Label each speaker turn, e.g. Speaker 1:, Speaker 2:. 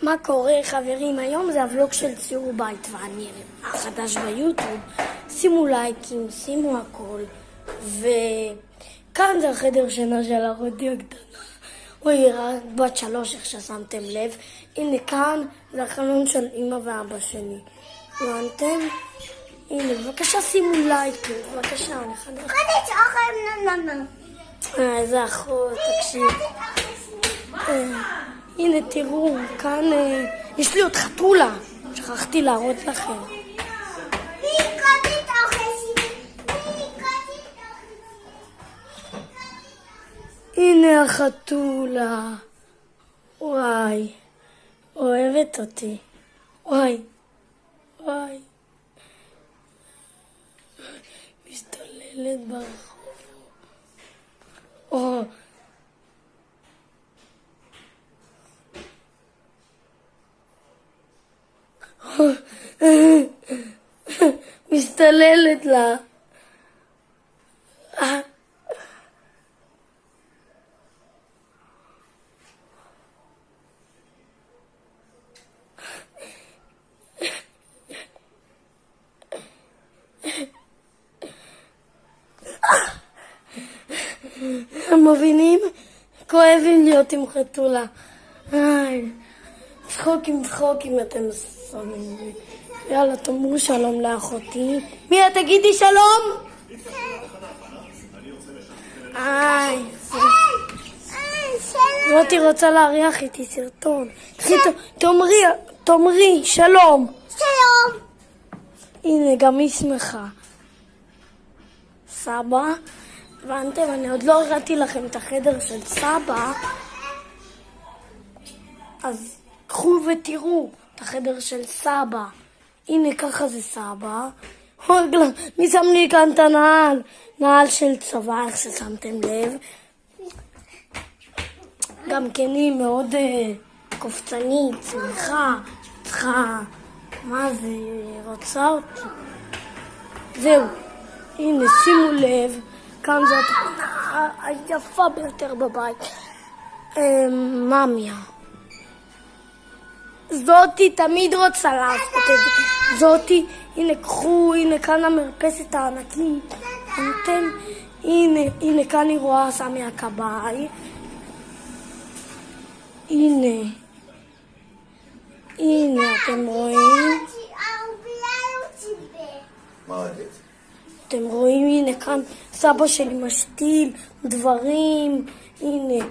Speaker 1: מה קורה חברים? היום זה הוולוג של ציור בית ואני החדש ביוטיוב. שימו לייקים, שימו הכל. וכאן זה החדר שינה של אחותי הקטנה. אוי, רק בת 3 איך ששמתם לב. הנה כאן זה החלון של אמא ואבא שלי. הבנתם? הנה, בבקשה שימו לייקים, בבקשה, אני חדש.
Speaker 2: חדש אוכל נננה.
Speaker 1: איזה אחות, תקשיב. הנה תראו, כאן יש לי עוד חתולה, שכחתי להראות לכם. הנה החתולה, וואי, אוהבת אותי, וואי, וואי, משתוללת ברחוב, מסתללת לה. מבינים? כואבים להיות עם חתולה. צחוקים אתם שמים לי. יאללה, תאמרו שלום לאחותי. מיה, תגידי שלום. זאתי רוצה להריח איתי סרטון. תאמרי שלום.
Speaker 2: שלום.
Speaker 1: הנה, גם היא שמחה. סבא, הבנתם? אני עוד לא הראיתי לכם את החדר של סבא. אז קחו ותראו את החדר של סבא. הנה, ככה זה סבא. מי שם לי כאן את הנעל? נעל של צבא, איך ששמתם לב. גם כן היא מאוד קופצנית, שמחה, צריכה, מה זה, רוצה אותי. זהו, הנה, שימו לב, כאן זאת היפה ביותר בבית. ממיה. זאתי תמיד רוצה לעשות את זה. זאתי, הנה קחו, הנה כאן המרפסת הענקית. הנה כאן היא רואה סמי הקבאי. הנה, אתם רואים? אתם רואים, הנה כאן סבא שלי משתיל דברים. הנה.